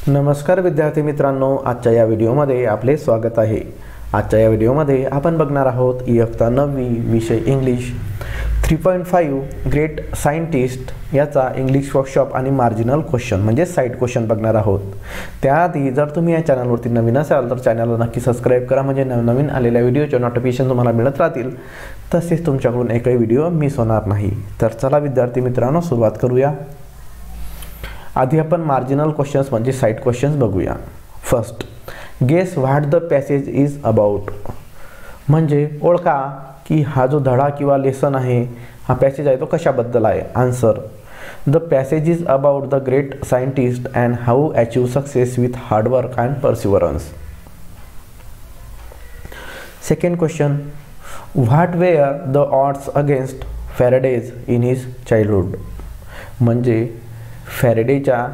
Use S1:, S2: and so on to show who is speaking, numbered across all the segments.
S1: नमस्कार विद्यार्थी मित्रांनो, आजच्या या व्हिडिओमध्ये आपले स्वागत आहे। आजच्या या व्हिडिओमध्ये आपण बघणार आहोत इयत्ता 9वी विषय इंग्लिश 3.5 ग्रेट सायंटिस्ट याचा इंग्लिश वर्कशॉप आणि मार्जिनल क्वेश्चन म्हणजे साइड क्वेश्चन बघणार आहोत। त्याआधी जर तुम्ही या चॅनलवरती नवीन असाल तर चॅनलला नक्की सबस्क्राइब करा म्हणजे नवनवीन आलेल्या व्हिडिओचे नोटिफिकेशन तुम्हाला मिळत राहतील, तसेच तुमच्याकडून एकही व्हिडिओ मिस होणार नाही। तर चला विद्यार्थी मित्रांनो सुरुवात करूया। आधी आपण मार्जिनल क्वेश्चन्स म्हणजे साइड क्वेश्चन्स बघूया। First, guess what the passage is about म्हणजे ओळखा की हा जो धडा किंवा लेसन आहे, हा पॅसेज आहे तो कशाबद्दल आहे। Answer, the passage is about the great scientist and how achieve success with hard work and perseverance. Second question, what were the odds against Faraday's in his childhood म्हणजे फॅरेडेच्या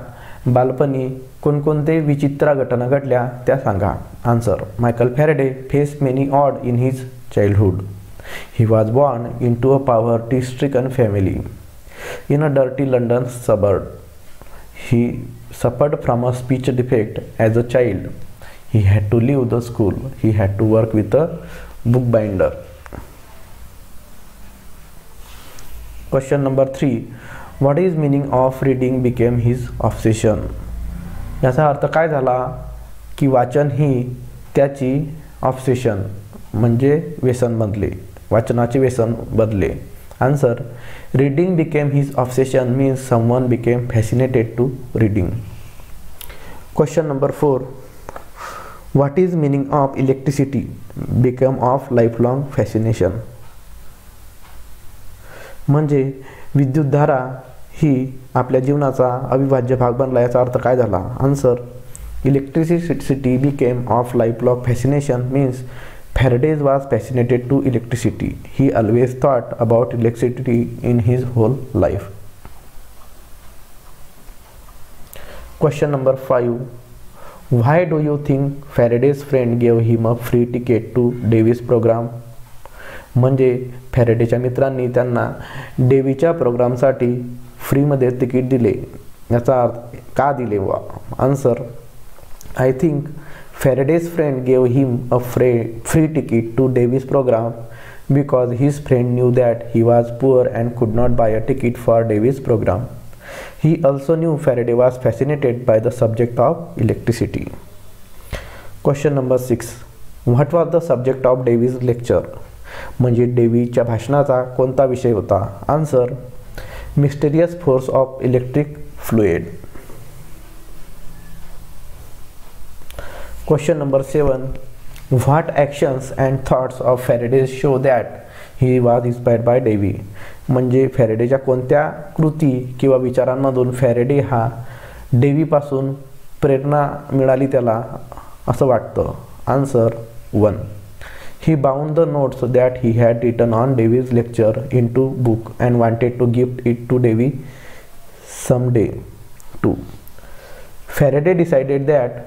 S1: बालपणी कोणकोणते विचित्र घटना घडल्या त्या सांगा। Answer, Michael Faraday faced many odd in his childhood. He was born into a poverty-stricken family in a dirty London suburb. He suffered from a speech defect as a child. He had to leave the school. He had to work with a bookbinder. Question number 3. What is meaning of reading became his obsession? याचा अर्थ काय झाला की वाचन ही त्याची obsession म्हणजे व्यसन बनले, वाचनाचे व्यसन बनले। Answer, reading became his obsession means someone became fascinated to reading. Question number 4. What is meaning of electricity become of life long fascination म्हणजे विद्युतधारा ही आपल्या जीवनाचा अविभाज्य भाग बनला, याचा अर्थ काय झाला। Answer, electricity became of life long fascination means Faraday was fascinated to electricity. He always thought about electricity in his whole life. Question number 5. Why do you think Faraday's friend gave him a free ticket to Davis program? म्हणजे फॅरेडेच्या मित्रांनी त्यांना डेव्हीच्या प्रोग्रामसाठी फ्रीमध्ये ticket दिले, याचा अर्थ का दिले वा। Answer, I think Faraday's friend gave him a free ticket to Davis program because his friend knew that he was poor and could not buy a ticket for Davis program. He also knew Faraday was fascinated by the subject of electricity. Question number 6. What was the subject of Davis lecture? म्हणजे डेव्हीच्या भाषणाचा कोणता विषय होता। Answer, mysterious force of electric fluid. Question number 7. What actions and thoughts of Faraday show that he was inspired by Davy? म्हणजे फॅरेडेच्या कोणत्या कृती किंवा विचारांमधून फॅरेडे हा डेव्हीपासून प्रेरणा मिळाली त्याला असं वाटतं। Answer, 1. He bound the notes that he had written on Davy's lecture into book and wanted to gift it to Davy someday. 2. Faraday decided that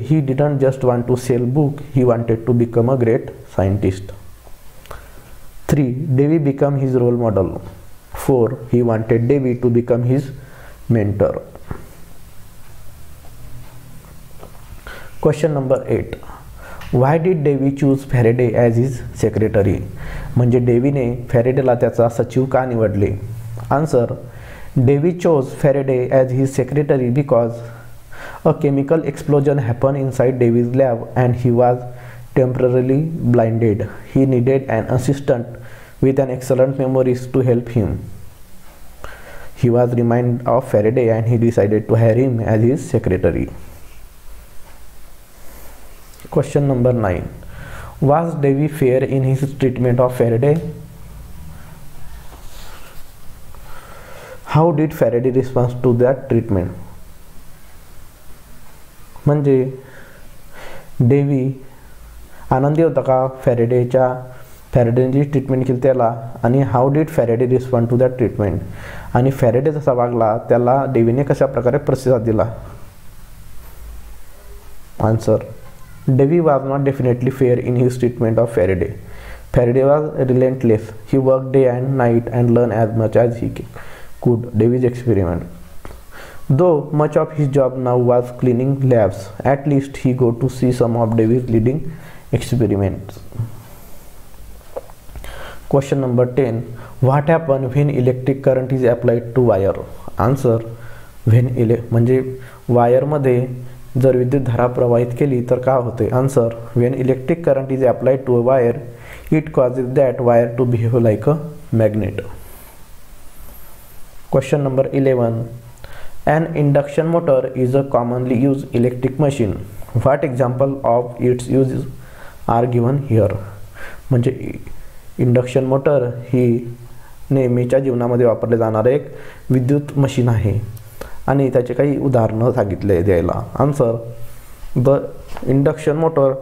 S1: he didn't just want to sell book, he wanted to become a great scientist. 3. Davy became his role model. 4. He wanted Davy to become his mentor. Question number 8. Why did Davy choose Faraday as his secretary? म्हणजे डेव्हीने फॅरेडेला त्याचा सचिव का निवडले। Answer, Davy chose Faraday as his secretary because a chemical explosion happened inside Davy's lab and he was temporarily blinded. He needed an assistant with an excellent memories to help him. He was reminded of Faraday and he decided to hire him as his secretary. Question number 9. Was Davy fair in his treatment of Faraday? How did Faraday respond to that treatment? म्हणजे Davy आनंदी होता का फॅरेडेची treatment केली त्याला, आणि how did Faraday respond to that treatment आणि Faraday जसा वागला त्याला डेव्हीने कशा प्रकारे प्रतिसाद दिला। Answer, Davy was not definitely fair in his treatment of Faraday. Faraday was relentless. He work day and night and learn as much as he could. Davy's experiment. Though much of his job now was cleaning labs, at least he got to see some of Davy's leading experiments. Question number 10. What happens when electric current is applied to wire? Answer. म्हणजे वायरमध्ये जर विद्युत धारा प्रवाहित केली तर काय होते? Answer. When electric current is applied to a wire, it causes that wire to behave like a magnet. Question number 11. An induction motor is a commonly used electric machine. What example of its use are given here? म्हणजे induction motor ही नेहमीच्या जीवनामध्ये वापरले जाणारे एक विद्युत machine आहे आणि त्याचे काही उदाहरणं सांगितले द्यायला. Answer. The induction motor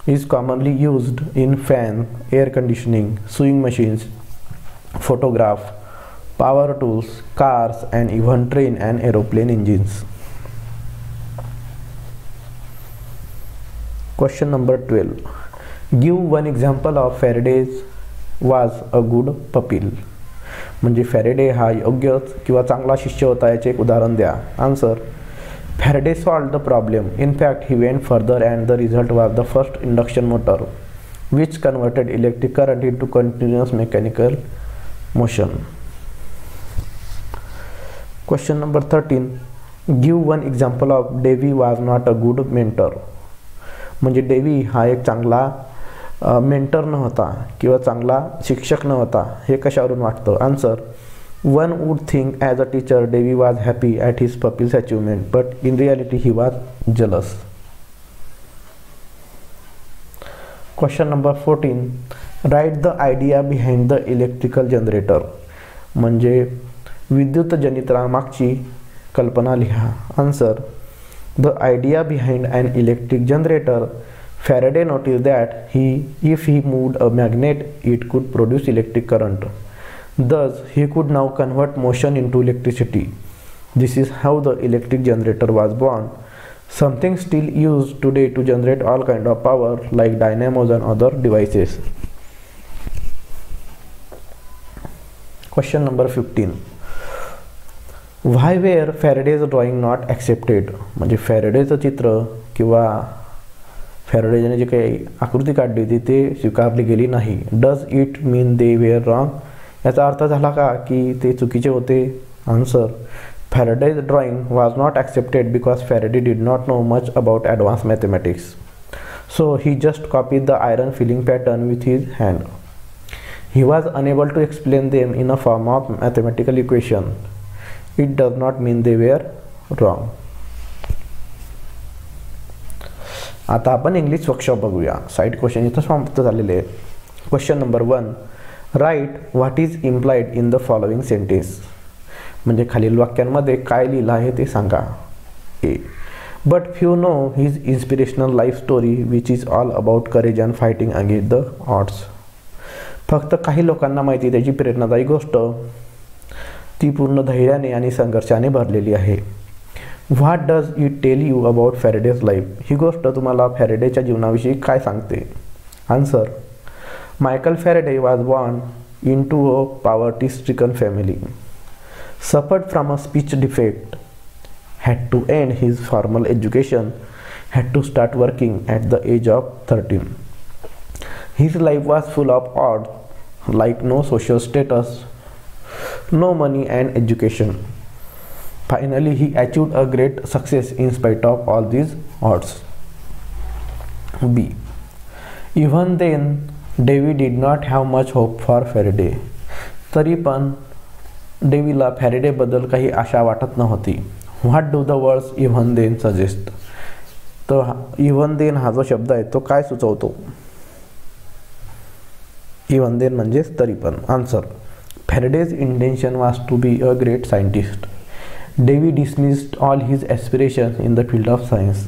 S1: is commonly used in fan, air conditioning, sewing machines, photograph, power tools, cars, and even train and aeroplane engines. Question number 12. Give one example of Faraday's was a good pupil. म्हणजे Faraday हा योग्य किंवा चांगला शिष्य होता याचे एक उदाहरण द्या. Answer. Faraday solved the problem. In fact, he went further and the result was the first induction motor, which converted electric current into continuous mechanical motion. Question number 13. Give one example of Davy was not a good mentor. म्हणजे Dewey हा एक चांगला mentor न होता किंवा चांगला शिक्षक न होता हे कशावरून वाटतं? Answer. One would think as a teacher Davy was happy at his pupil's achievement, but in reality he was jealous. Question number 14. Write the idea behind the electrical generator. म्हणजे विद्युत जनित्रामागची कल्पना लिहा. Answer. The idea behind an electric generator, Faraday noticed that if he moved a magnet, it could produce electric current. Thus, he could now convert motion into electricity. This is how the electric generator was born, something still used today to generate all kind of power like dynamos and other devices. Question number 15. Why were Faraday's drawing not accepted? म्हणजे फॅरेडेचं चित्र किंवा फॅरेडेने जे काही आकृती काढली होती ते स्वीकारली गेली नाही. Does it mean they were wrong? याचा अर्थ झाला का की ते चुकीचे होते? Answer. Faraday's drawing was not accepted because Faraday did not know much about advanced mathematics. So he just copied the iron filling pattern with his hand. He was unable to explain them in a form of mathematical equation. It does not mean they were wrong. आता आपण English workshop बघूया. Side question इथं समाप्त झालेले आहे. Question number 1. Right what is implied in the following sentence. म्हणजे खालील वाक्यांमध्ये काय लिहिलं आहे ते सांगा. A. But few know his inspirational life story which is all about courage and fighting against the odds. फक्त काही लोकांना माहिती त्याची प्रेरणादायी गोष्ट ती पूर्ण धैर्याने आणि संघर्षाने भरलेली आहे. What does it tell you about Faraday's life. ही गोष्ट तुम्हाला फॅरेडेच्या जीवनाविषयी काय सांगते? Answer. Michael Faraday was born into a poverty-stricken family, suffered from a speech defect, had to end his formal education, had to start working at the age of 13. His life was full of odds, like no social status, no money and education. Finally, he achieved a great success in spite of all these odds. B. Even then, Davy did not have much hope for Faraday. तरी पण डेव्हीला फॅरेडेबद्दल काही आशा वाटत नव्हती. What do the words even then suggest. तर even then हा जो शब्द आहे तो काय सुचवतो? इव्हन देन म्हणजेच तरी पण. Answer. Faraday's intention was to be a great scientist. Davy dismissed all his aspirations in the field of science.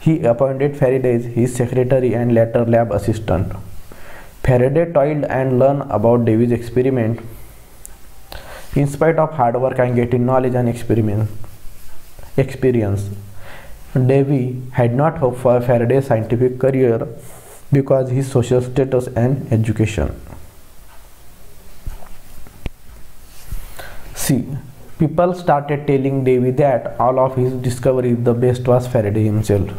S1: He appointed Faraday his secretary and later lab assistant. Faraday toiled and learned about Davy's experiment. In spite of hard work and getting knowledge and experience, Davy had not hoped for Faraday's scientific career because his social status and education. C. People started telling Davy that all of his discoveries the best was Faraday himself.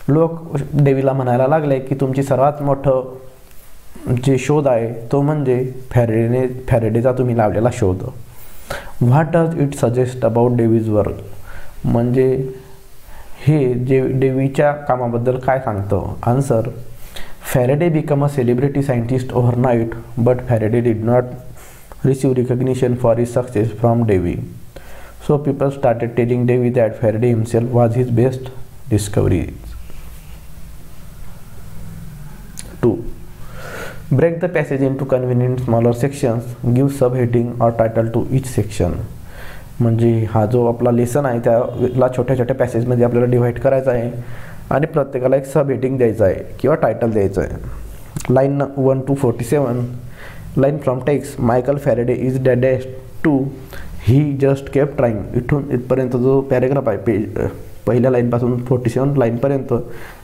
S1: लोक डेव्हीला म्हणायला लागले की तुमची सर्वात मोठं जे शोध आहे तो म्हणजे फॅरेडेचा तुम्ही लावलेला शोध. What does it suggest about Davy's work, म्हणजे हे जे डेव्हीच्या कामाबद्दल काय सांगतं. Answer, Faraday become a celebrity scientist overnight but Faraday did not receive recognition for his success from Davy. So people started telling Davy that Faraday himself was his best discovery. 2. Break the passage into convenient smaller sections. Give subheading or title to each section. म्हणजे हा जो आपला lesson आहे त्याला छोट्या छोट्या पॅसेजमध्ये आपल्याला divide करायचा आहे आणि प्रत्येकाला एक सब हेडिंग द्यायचं आहे किंवा टायटल द्यायचं आहे. Line 1 to 47. Line from text, Michael Faraday is dash to he just kept trying. इथून इथपर्यंत जो पॅरेग्राफ आहे पहिल्या लाईनपासून 47 लाईनपर्यंत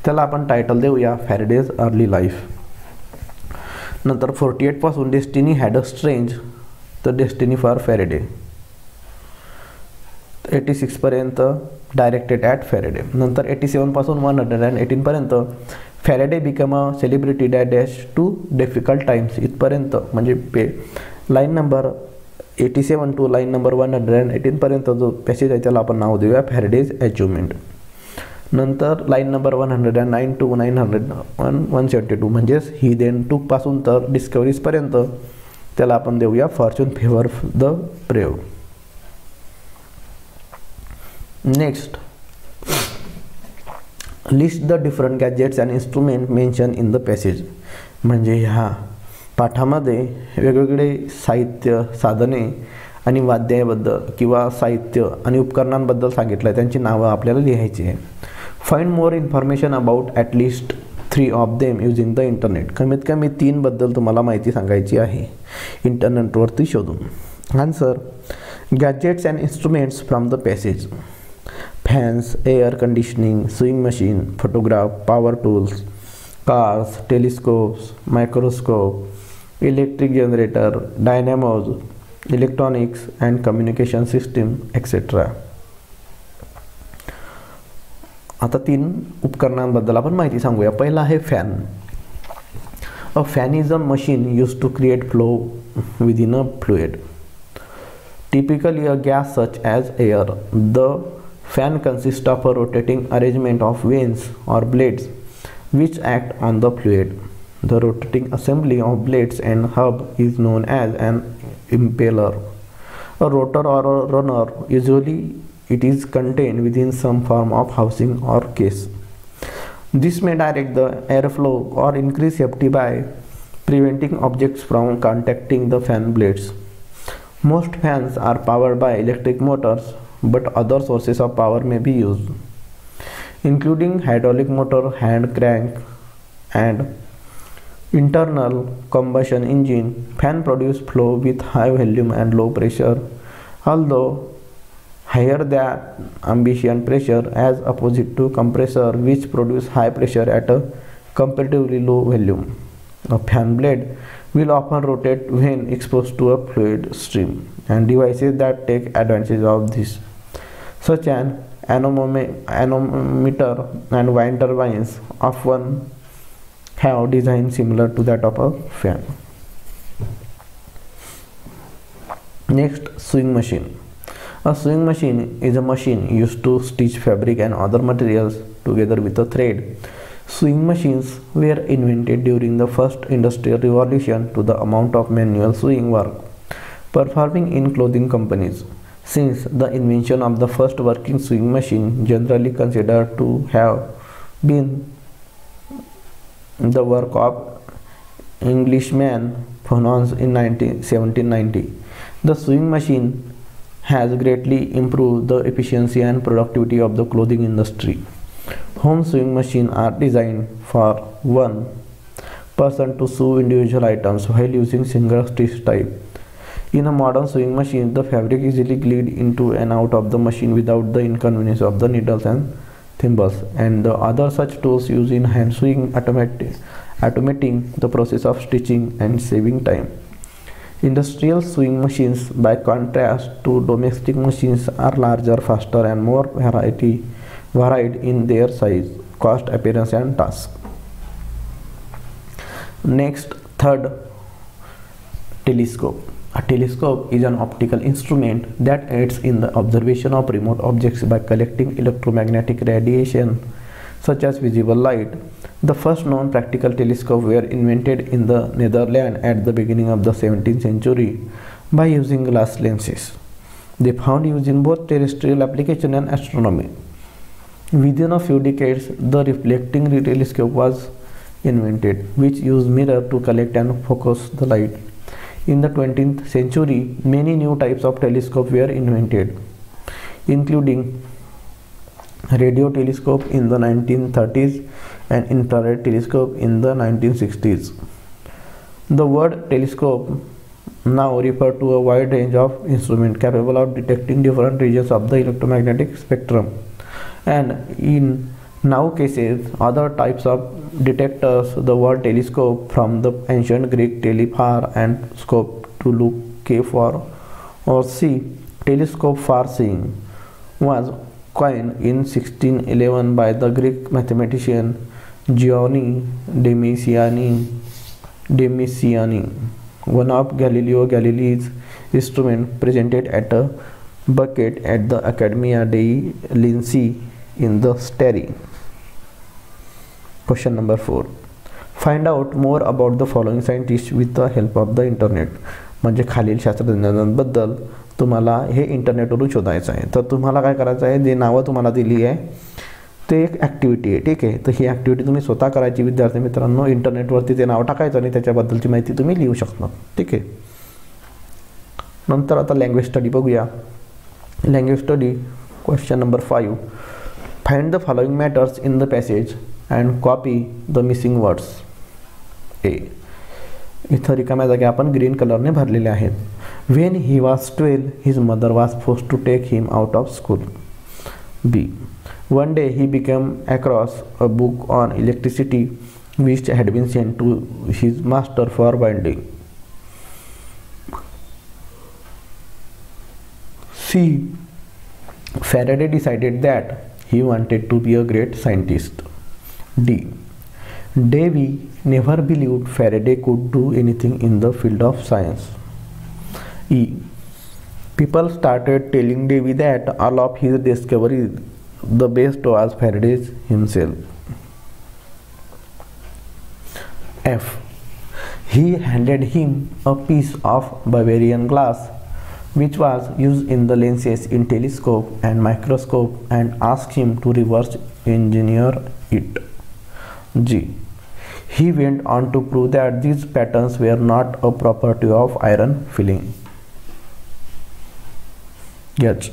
S1: त्याला आपण टायटल देऊया फॅरेडेज अर्ली लाईफ. नंतर 48 पासून डेस्टिनी हॅड अ स्ट्रेंज, तर डेस्टिनी फॉर फॅरेडे. 86 पर्यंत डायरेक्टेड ॲट फॅरेडे. नंतर 87 पासून 118 पर्यंत Faraday become a celebrity dash to difficult times. इथपर्यंत म्हणजे line number 87 to line number 118 पर्यंत जो पॅसेज आहे त्याला आपण नाव देऊया फॅरेडेज अचिव्हमेंट. नंतर लाईन नंबर 109 टू 172 म्हणजेच ही देन टूक पासून तर डिस्कवरीजपर्यंत त्याला आपण देऊया Fortune favour the brave. Next, list the different gadgets and instrument mention in the passage. म्हणजे ह्या पाठामध्ये वेगवेगळे साहित्य, साधने आणि वाद्याबद्दल किंवा साहित्य आणि उपकरणांबद्दल सांगितलं आहे, त्यांची नावं आपल्याला लिहायची आहे. Find more information about at least 3 of them using the internet. कमीत कमी 3 बद्दल तुम्हाला माहिती सांगायची आहे इंटरनेटवरती शोधून. Answer, gadgets and instruments from the passage. Fans, air conditioning, swing machine, photograph, power tools, cars, telescopes, microscope, electric generator, dynamos, electronics and communication system etcetera. आता 3 उपकरणांबद्दल आपण माहिती सांगूया. पहिला आहे fan. A fan is a machine use to create flow within a fluid, typically a gas such as air. The fan consists of a rotating arrangement of vanes or blades which act on the fluid. The rotating assembly of blades and hub is known as an impeller. A rotor or a runner, usually it is contained within some form of housing or case. This may direct the airflow or increase safety by preventing objects from contacting the fan blades. Most fans are powered by electric motors, but other sources of power may be used, including hydraulic motor, hand crank, and internal combustion engine. Fan produce flow with high volume and low pressure, although higher than ambient pressure, as opposite to compressor which produce high pressure at a comparatively low volume. A fan blade will often rotate when exposed to a fluid stream, and devices that take advantage of this, such as anemometer and wind turbines, often have design similar to that of a fan. Next, sewing machine. A sewing machine is a machine used to stitch fabric and other materials together with a thread. Sewing machines were invented during the first industrial revolution to the amount of manual sewing work performing in clothing companies. Since the invention of the first working sewing machine, generally considered to have been the work of Englishman Furness in 1790, the sewing machine has greatly improved the efficiency and productivity of the clothing industry. Home sewing machines are designed for one person to sew individual items while using single stitch type. In a modern sewing machine, the fabric is easily glued into and out of the machine without the inconvenience of the needles and thimbles and the other such tools used in hand sewing, automating the process of stitching and saving time. Industrial sewing machines, by contrast to domestic machines, are larger, faster, and more varied in their size, cost, appearance, and task. Next, third, telescope. A telescope is an optical instrument that aids in the observation of remote objects by collecting electromagnetic radiation such as visible light. The first known practical telescopes were invented in the Netherlands at the beginning of the 17th century by using glass lenses. They found use in both terrestrial application and astronomy. Within a few decades, the reflecting telescope was invented, which used mirror to collect and focus the light. In the 20th century, many new types of telescopes were invented, including radio telescope in the 1930s and infrared telescope in the 1960s. The word telescope now refers to a wide range of instruments capable of detecting different regions of the electromagnetic spectrum, and in now cases other types of detectors. The word telescope, from the ancient Greek telephar and scope to look, K for or see, telescope for seeing, was coined in 1611 by the Greek mathematician Giovanni de Messiani. One of Galileo Galilei's instruments presented at a bucket at the Accademia dei Lincei in the Steri. Question number 4. Find out more about the following scientists with the help of the internet. म्हणजे खालील शास्त्रज्ञांबद्दल तुम्हाला हे इंटरनेटवरून शोधायचं आहे. तर तुम्हाला काय करायचं आहे, जे नावं तुम्हाला दिली आहे ते एक ॲक्टिव्हिटी आहे. ठीक आहे, तर ही ॲक्टिव्हिटी तुम्ही स्वतः करायची विद्यार्थी मित्रांनो. इंटरनेटवरती ते नाव टाकायचं आणि त्याच्याबद्दलची माहिती तुम्ही लिहू शकता. ठीक आहे. नंतर आता लँग्वेज स्टडी बघूया. Language study question number 5. Find the following matters in the passage and copy the missing words. A, इथं रिकाम्या जागा आपण ग्रीन कलरने भरलेल्या आहेत. When he was 12 his mother was force to take him out of school. B, one day he became across a book on electricity which had been sent to his master for binding. C, Faraday decided that he wanted to be a great scientist. D, Davy never believed Faraday could do anything in the field of science. E, people started telling Davy that all of his discoveries, the best was Faraday's himself. F, he handed him a piece of Bavarian glass which was used in the lenses in telescope and microscope and asked him to reverse engineer it. G, he went on to prove that these patterns were not a property of iron filling. H,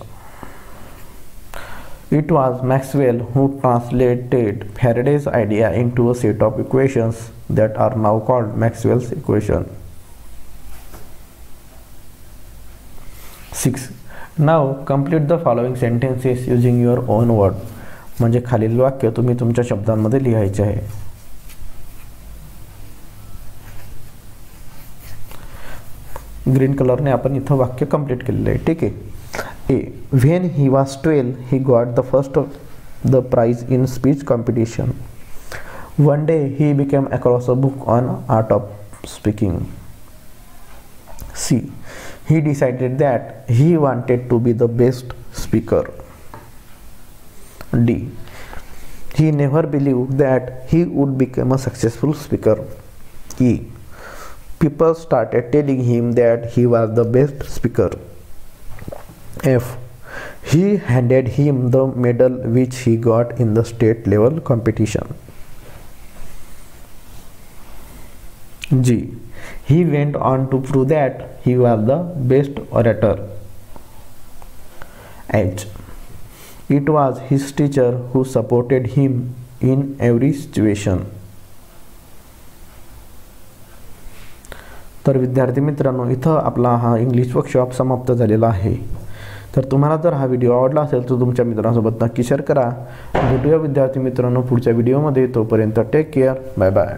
S1: it was Maxwell who translated Faraday's idea into a set of equations that are now called Maxwell's equation. 6. Now complete the following sentences using your own word. म्हणजे खालील वाक्य तुम्ही तुमच्या शब्दांमध्ये लिहायचे आहे. Green कलरने आपण इथं वाक्य कंप्लीट केलेलं आहे. ठीक आहे. A, when he was 12 he got the prize in speech competition. One day he became across a book on art of speaking. C, he decided that he wanted to be the best speaker. D, he never believed that he would become a successful speaker. E, people started telling him that he was the best speaker. F, he handed him the medal which he got in the state level competition. G, he went on to prove that he was the best orator. H, it was his teacher who supported him in every situation. तर विद्यार्थी मित्रांनो, इथं आपला हा English workshop समाप्त झालेला आहे. तर तुम्हाला जर हा व्हिडिओ आवडला असेल तर तुमच्या मित्रांसोबत नक्की शेअर करा. भेटूया विद्यार्थी मित्रांनो पुढच्या व्हिडिओमध्ये. तोपर्यंत टेक केअर. Bye bye.